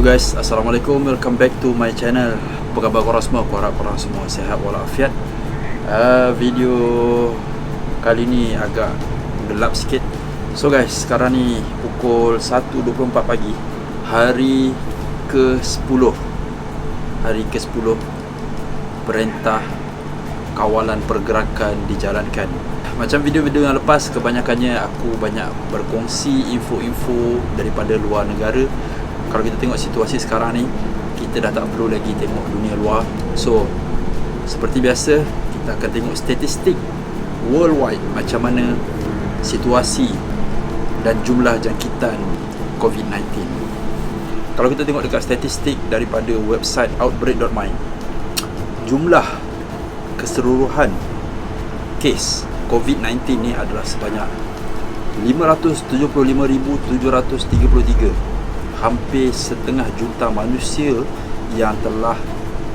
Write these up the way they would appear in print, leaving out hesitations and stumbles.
guys, Assalamualaikum, welcome back to my channel. Apa khabar korang semua? Aku harap korang semua sihat walafiat. Video kali ni agak gelap sikit. So guys, sekarang ni pukul 1.24 pagi, hari ke-10. Hari ke-10 Perintah Kawalan Pergerakan dijalankan. Macam video-video yang lepas, kebanyakannya aku banyak berkongsi info-info daripada luar negara. Kalau kita tengok situasi sekarang ni, kita dah tak perlu lagi tengok dunia luar. So, seperti biasa, kita akan tengok statistik worldwide, macam mana situasi dan jumlah jangkitan COVID-19. Kalau kita tengok dekat statistik daripada website outbreak.my, jumlah keseluruhan kes COVID-19 ni adalah sebanyak 575,733. Hampir setengah juta manusia yang telah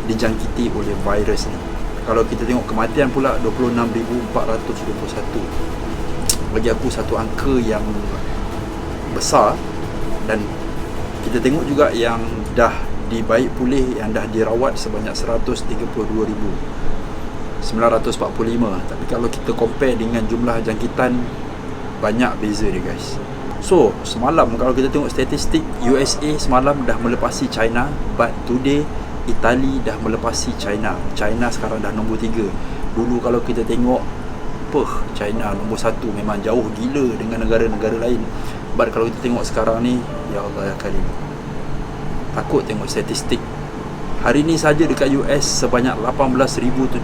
dijangkiti oleh virus ni. Kalau kita tengok kematian pula 26,421. Bagi aku satu angka yang besar. Dan kita tengok juga yang dah dibaik pulih, yang dah dirawat sebanyak 132,945. Tapi kalau kita compare dengan jumlah jangkitan, banyak beza dia guys. So, semalam kalau kita tengok statistik, USA semalam dah melepasi China, but today Itali dah melepasi China. China sekarang dah nombor 3. Dulu kalau kita tengok, China nombor 1, memang jauh gila dengan negara-negara lain. But kalau kita tengok sekarang ni, ya Allah ya Karim, takut tengok statistik. Hari ni saja dekat US sebanyak 18,756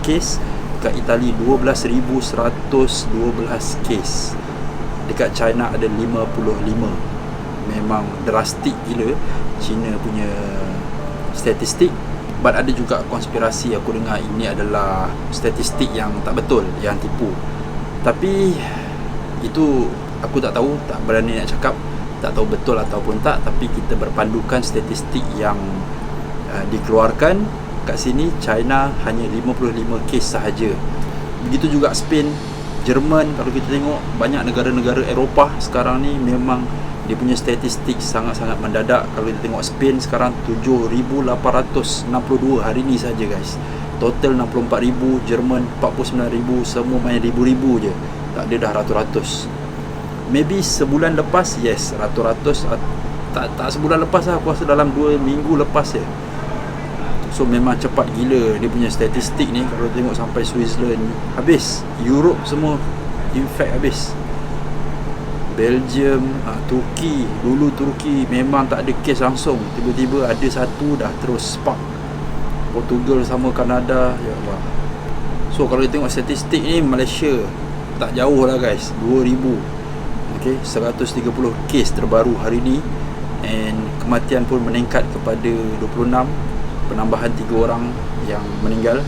kes, dekat Itali 12,112 kes. Dekat China ada 55. Memang drastik gila China punya statistik. But ada juga konspirasi, aku dengar ini adalah statistik yang tak betul, yang tipu. Tapi itu aku tak tahu, tak berani nak cakap, tak tahu betul ataupun tak. Tapi kita berpandukan statistik yang dikeluarkan kat sini. China hanya 55 kes sahaja. Begitu juga Spain, Jerman. Kalau kita tengok banyak negara-negara Eropah sekarang ni, memang dia punya statistik sangat-sangat mendadak. Kalau kita tengok Spain sekarang 7,862 hari ni saja guys. Total 64,000, Jerman 49,000, semua main ribu-ribu je. Tak ada dah ratus-ratus. Maybe sebulan lepas, yes, ratus-ratus. Tak sebulan lepas lah, aku rasa dalam 2 minggu lepas je. So memang cepat gila dia punya statistik ni. Kalau tengok sampai Switzerland habis, Europe semua infect habis. Belgium, Turki, dulu Turki memang tak ada kes langsung, tiba-tiba ada satu dah terus spark. Portugal sama Kanada, ya Allah. So kalau kita tengok statistik ni, Malaysia tak jauh lah guys, 2,000. Okay, 130 kes terbaru hari ni. And kematian pun meningkat kepada 26. Penambahan 3 orang yang meninggal.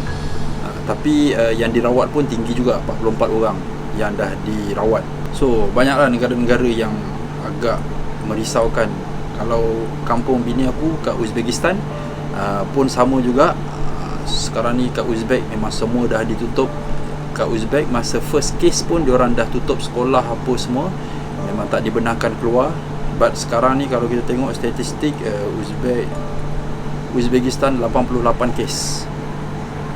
Tapi yang dirawat pun tinggi juga, 44 orang yang dah dirawat. So banyaklah negara-negara yang agak merisaukan. Kalau kampung bini aku kat Uzbekistan pun sama juga. Sekarang ni kat Uzbek memang semua dah ditutup. Kat Uzbek masa first case pun diorang dah tutup sekolah apa semua, memang tak dibenarkan keluar. But sekarang ni kalau kita tengok statistik, Uzbekistan 88 kes,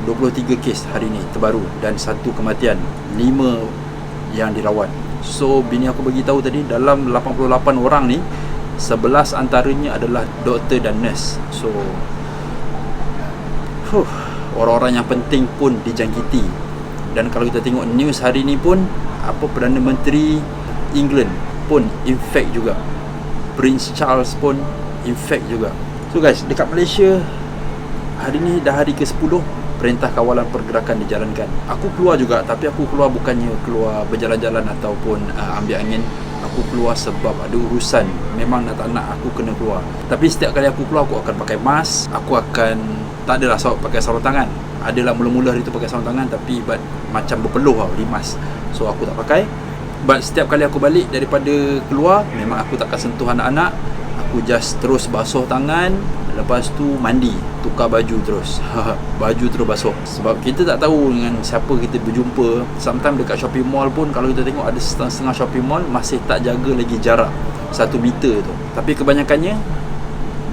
23 kes hari ni terbaru, dan 1 kematian, 5 yang dirawat. So bini aku bagi tahu tadi, dalam 88 orang ni 11 antaranya adalah doktor dan nurse. So orang-orang yang penting pun dijangkiti. Dan kalau kita tengok news hari ni pun, Perdana Menteri England pun infect juga, Prince Charles pun infect juga. So guys, dekat Malaysia hari ni dah hari ke-10 Perintah Kawalan Pergerakan dijalankan. Aku keluar juga, tapi aku keluar bukannya keluar berjalan-jalan ataupun ambil angin. Aku keluar sebab ada urusan. Memang tak nak aku kena keluar. Tapi setiap kali aku keluar, aku akan pakai mask. Aku akan, tak adalah pakai sarung tangan. Adalah mula-mula hari tu pakai sarung tangan, tapi macam berpeluh tau, limas. So aku tak pakai. But setiap kali aku balik daripada keluar, memang aku takkan sentuh anak-anak. Aku just terus basuh tangan, lepas tu mandi, tukar baju terus. Baju terus basuh. Sebab kita tak tahu dengan siapa kita berjumpa. Sometimes dekat shopping mall pun, kalau kita tengok ada setengah shopping mall masih tak jaga lagi jarak 1 meter tu. Tapi kebanyakannya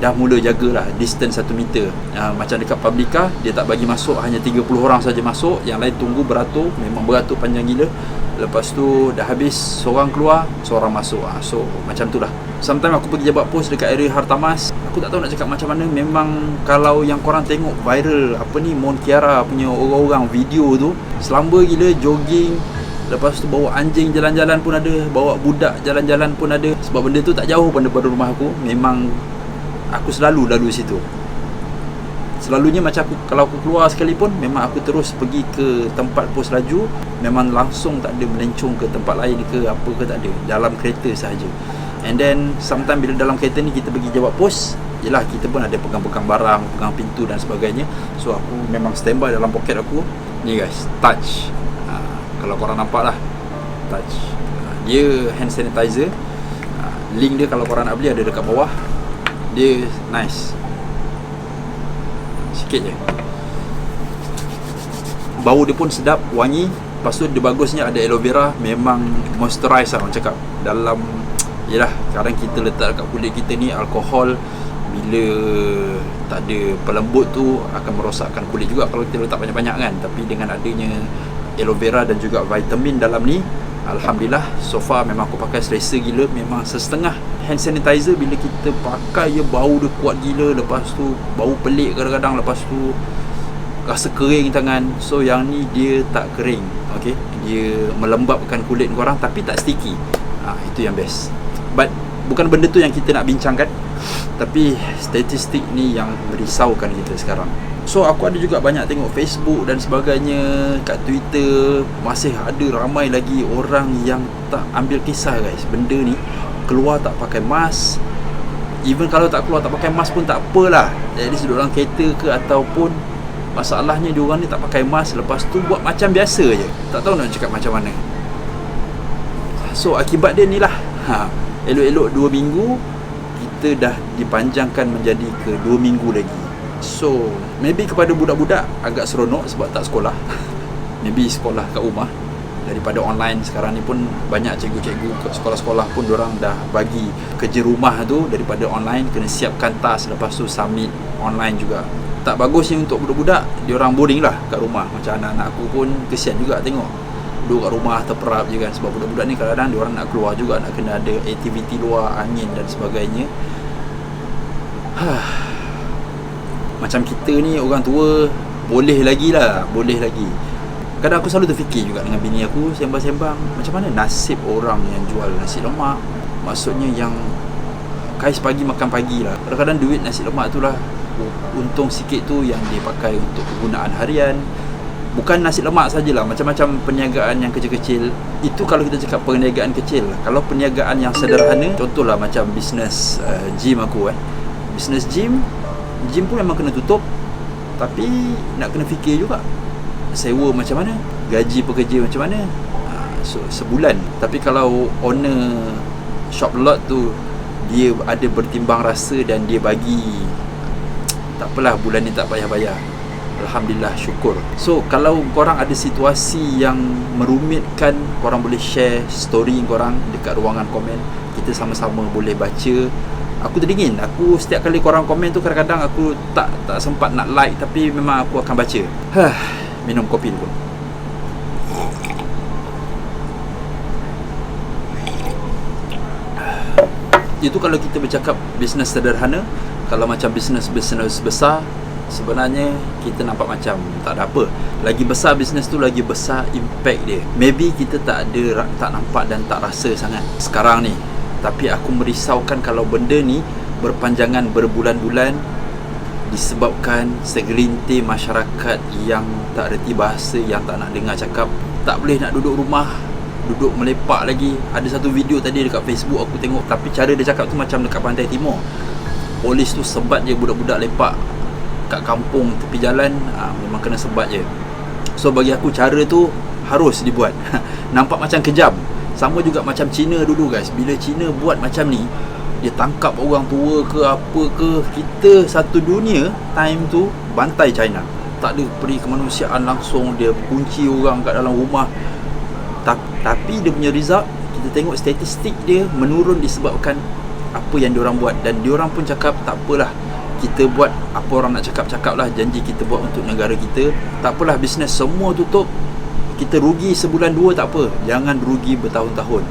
dah mula jagalah distance 1 meter. Macam dekat Publica, dia tak bagi masuk, hanya 30 orang saja masuk, yang lain tunggu beratur, memang beratur panjang gila. Lepas tu dah habis, seorang keluar, seorang masuk. So macam tu lah. Sometimes aku pergi jabat pos dekat area Hartamas, aku tak tahu nak cakap macam mana. Memang kalau yang korang tengok viral Mount Kiara punya orang-orang video tu, selamba gila, jogging. Lepas tu bawa anjing jalan-jalan pun ada, bawa budak jalan-jalan pun ada. Sebab benda tu tak jauh pun daripada rumah aku. Memang aku selalu lalu situ. Selalunya macam aku, kalau aku keluar sekalipun, memang aku terus pergi ke tempat pos laju. Memang langsung, tak ada melencong ke tempat lain ke apa ke, tak ada. Dalam kereta sahaja. And then sometimes bila dalam kereta ni kita pergi jawab pos, yelah kita pun ada pegang-pegang barang, pegang pintu dan sebagainya. So aku memang standby dalam poket aku. Ni guys, Touch. Kalau korang nampak lah, Touch. Dia hand sanitizer. Link dia kalau korang nak beli ada dekat bawah. Dia nice, sikit je. Bau dia pun sedap, wangi. Lepas tu dia bagusnya ada aloe vera. Memang moisturize lah orang cakap. Dalam, yelah, kadang kita letak kat kulit kita ni alkohol, bila tak ada pelembut tu akan merosakkan kulit juga kalau kita letak banyak-banyak kan. Tapi dengan adanya aloe vera dan juga vitamin dalam ni, alhamdulillah, so far memang aku pakai selesa gila. Memang setengah hand sanitizer bila kita pakai je bau dia kuat gila. Lepas tu bau pelik kadang-kadang. Lepas tu rasa kering tangan. So yang ni dia tak kering, okay? Dia melembabkan kulit korang tapi tak sticky. Itu yang best. But bukan benda tu yang kita nak bincangkan, tapi statistik ni yang merisaukan kita sekarang. So aku ada juga banyak tengok Facebook dan sebagainya, kat Twitter masih ada ramai lagi orang yang tak ambil kisah guys. Benda ni keluar tak pakai mask. Even kalau tak keluar tak pakai mask pun tak apalah, at least duduk dalam kereta ke ataupun. Masalahnya diorang ni tak pakai mask, lepas tu buat macam biasa je. Tak tahu nak cakap macam mana. So akibat dia ni lah, elok-elok 2 minggu kita dah dipanjangkan menjadi ke 2 minggu lagi. So maybe kepada budak-budak agak seronok sebab tak sekolah. Maybe sekolah kat rumah. Daripada online sekarang ni pun banyak cikgu-cikgu kat sekolah-sekolah pun diorang dah bagi kerja rumah tu daripada online, kena siapkan tas, lepas tu submit online juga. Tak bagusnya untuk budak-budak, diorang boring lah kat rumah. Macam anak-anak aku pun kesian juga tengok duduk kat rumah terperap je kan. Sebab budak-budak ni kadang-kadang diorang nak keluar juga, nak kena ada aktiviti luar, angin dan sebagainya. Macam kita ni orang tua, boleh lagi lah, boleh lagi. Kadang aku selalu terfikir juga dengan bini aku, sembang-sembang, macam mana nasib orang yang jual nasi lemak. Maksudnya yang kais pagi makan pagi lah. Kadang-kadang duit nasi lemak tu lah, untung sikit tu yang dia pakai untuk kegunaan harian. Bukan nasi lemak sajalah, macam-macam perniagaan yang kecil-kecil. Itu kalau kita cakap perniagaan kecil. Kalau perniagaan yang sederhana, contohlah macam bisnes gym aku bisnes gym pun memang kena tutup. Tapi nak kena fikir juga sewa macam mana, gaji pekerja macam mana. So sebulan. Tapi kalau owner shop lot tu dia ada bertimbang rasa dan dia bagi, tak apalah, bulan ni tak payah bayar, alhamdulillah, syukur. So kalau korang ada situasi yang merumitkan, korang boleh share story korang dekat ruangan komen. Kita sama-sama boleh baca. Aku teringin, aku setiap kali korang komen tu kadang-kadang aku tak sempat nak like, tapi memang aku akan baca. Minum kopi dulu. Itu kalau kita bercakap bisnes sederhana. Kalau macam bisnes besar, sebenarnya kita nampak macam tak ada apa. Lagi besar bisnes tu, lagi besar impact dia. Maybe kita tak nampak dan tak rasa sangat sekarang ni. Tapi aku merisaukan kalau benda ni berpanjangan berbulan-bulan, disebabkan segelintir masyarakat yang tak reti bahasa, yang tak nak dengar cakap, tak boleh nak duduk rumah, duduk melepak lagi. Ada satu video tadi dekat Facebook aku tengok, tapi cara dia cakap tu macam dekat Pantai Timur. Polis tu sebat je budak-budak lepak kat kampung tepi jalan. Memang kena sebat je. So bagi aku cara tu harus dibuat. Nampak macam kejam. Sama juga macam China dulu guys. Bila China buat macam ni, dia tangkap orang tua ke apa ke, kita satu dunia time tu bantai China. Tak ada peri kemanusiaan langsung, dia kunci orang kat dalam rumah. Tapi dia punya result, kita tengok statistik dia menurun disebabkan apa yang diorang buat. Dan diorang pun cakap tak apalah, kita buat apa orang nak cakap lah, janji kita buat untuk negara kita, tak apalah, bisnes semua tutup, kita rugi sebulan dua tak apa, jangan rugi bertahun-tahun.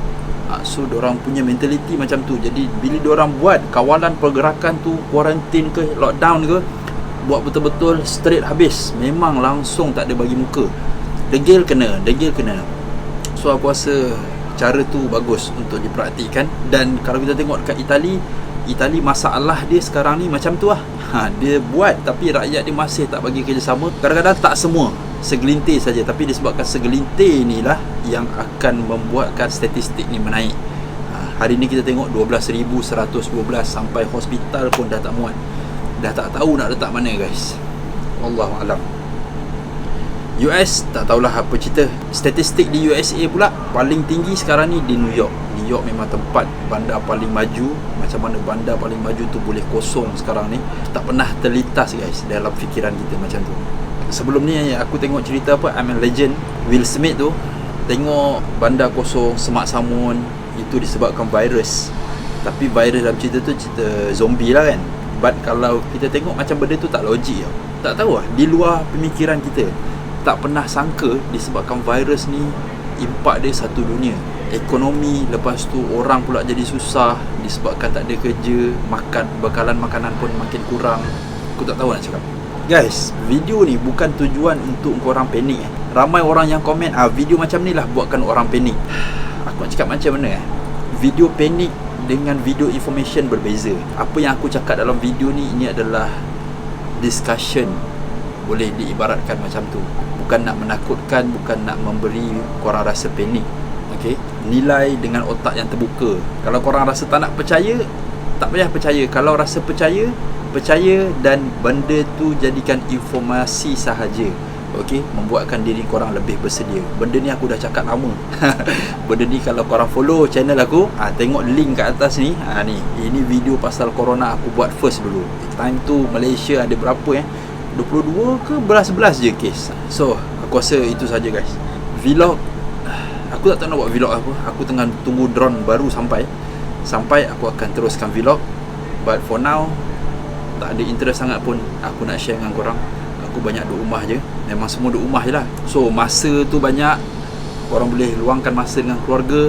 So diorang punya mentality macam tu. Jadi bila diorang buat kawalan pergerakan tu, quarantine ke lockdown ke, buat betul-betul straight habis, memang langsung tak ada bagi muka, degil kena. So aku rasa cara tu bagus untuk diperhatikan. Dan kalau kita tengok dekat Itali masalah dia sekarang ni macam tu lah. Dia buat tapi rakyat dia masih tak bagi kerjasama. Kadang-kadang tak semua, segelintir saja, tapi disebabkan segelintir inilah yang akan membuatkan statistik ni menaik. Hari ni kita tengok 12,112 sampai hospital pun dah tak muat, dah tak tahu nak letak mana guys. Wallahualam. US tak tahulah apa cerita. Statistik di USA pula paling tinggi sekarang ni di New York. New York memang tempat bandar paling maju. Macam mana bandar paling maju tu boleh kosong sekarang ni, tak pernah terlintas guys dalam fikiran kita macam tu. Sebelum ni aku tengok cerita apa, I'm a Legend, Will Smith tu, tengok bandar kosong, semak samun, itu disebabkan virus. Tapi virus dalam cerita tu cerita zombie lah kan. But kalau kita tengok macam benda tu tak logik tau. Tak tahu lah, di luar pemikiran kita. Tak pernah sangka disebabkan virus ni impak dia satu dunia. Ekonomi, lepas tu orang pula jadi susah disebabkan tak ada kerja, bekalan makanan pun makin kurang. Aku tak tahu nak cakap. Guys, video ni bukan tujuan untuk korang panik. Ramai orang yang komen, video macam ni lah buatkan orang panik. Aku nak cakap macam mana video panik dengan video information berbeza. Apa yang aku cakap dalam video ni, ini adalah discussion, boleh diibaratkan macam tu. Bukan nak menakutkan, bukan nak memberi korang rasa panik. Okay? Nilai dengan otak yang terbuka. Kalau korang rasa tak nak percaya, tak payah percaya. Kalau rasa percaya, percaya, dan benda tu jadikan informasi sahaja. Okay? Membuatkan diri korang lebih bersedia. Benda ni aku dah cakap lama. Benda ni kalau korang follow channel aku, tengok link kat atas ni. Ni, ini video pasal corona aku buat first dulu. Time tu Malaysia ada berapa 22 ke 11 je kes. So aku rasa itu saja guys. Vlog, aku tak tahu nak buat vlog apa. Aku tengah tunggu drone baru sampai aku akan teruskan vlog. But for now tak ada interest sangat pun aku nak share dengan korang. Aku banyak duduk rumah je. Memang semua duduk rumah je lah. So masa tu banyak, korang boleh luangkan masa dengan keluarga.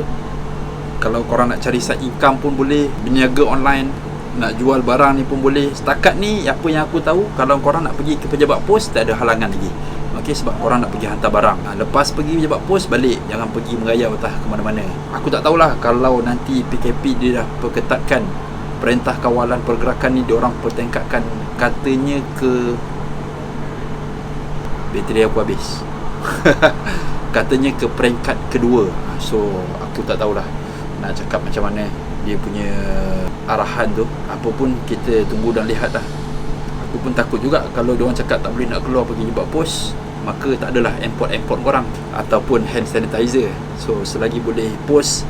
Kalau korang nak cari side income pun boleh, berniaga online, nak jual barang ni pun boleh. Setakat ni apa yang aku tahu, kalau korang nak pergi ke pejabat pos, tak ada halangan lagi. Okay, sebab korang nak pergi hantar barang. Lepas pergi pejabat pos, balik. Jangan pergi merayau entah ke mana-mana. Aku tak tahulah kalau nanti PKP dia dah perketatkan, perintah kawalan pergerakan ni diorang pertingkatkan, katanya ke bateri aku habis. Katanya ke peringkat kedua. So aku tak tahulah nak cakap macam mana dia punya arahan tu. Apa pun kita tunggu dan lihat lah. Aku pun takut juga kalau diorang cakap tak boleh nak keluar pergi jebak pos, maka tak adalah import korang ataupun hand sanitizer. So selagi boleh pos,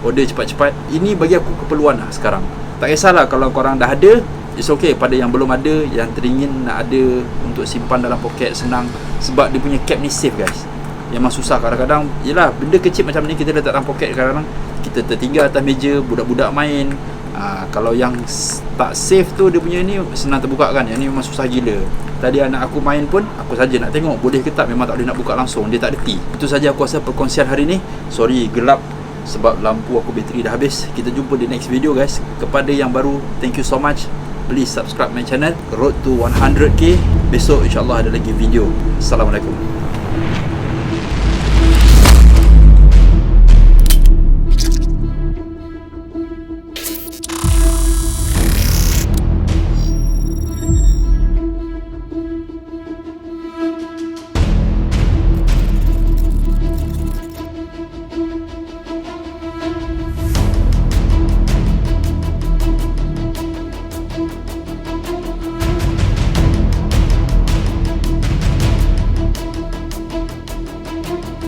order cepat-cepat. Ini bagi aku keperluan lah sekarang. Tak kisahlah kalau korang dah ada, it's okay. Pada yang belum ada, yang teringin nak ada untuk simpan dalam poket, senang. Sebab dia punya cap ni safe guys. Memang susah kadang-kadang. Yelah, benda kecil macam ni kita letak dalam poket, kadang-kadang kita tertinggal atas meja, budak-budak main. Kalau yang tak safe tu, dia punya ni senang terbuka kan. Yang ni memang susah gila. Tadi anak aku main pun, aku saja nak tengok boleh ke tak, memang tak boleh nak buka langsung, dia tak reti. Itu saja aku rasa perkongsian hari ni. Sorry gelap sebab lampu aku bateri dah habis. Kita jumpa di next video guys. Kepada yang baru, thank you so much. Please subscribe my channel. Road to 100k. Besok insyaAllah ada lagi video. Assalamualaikum.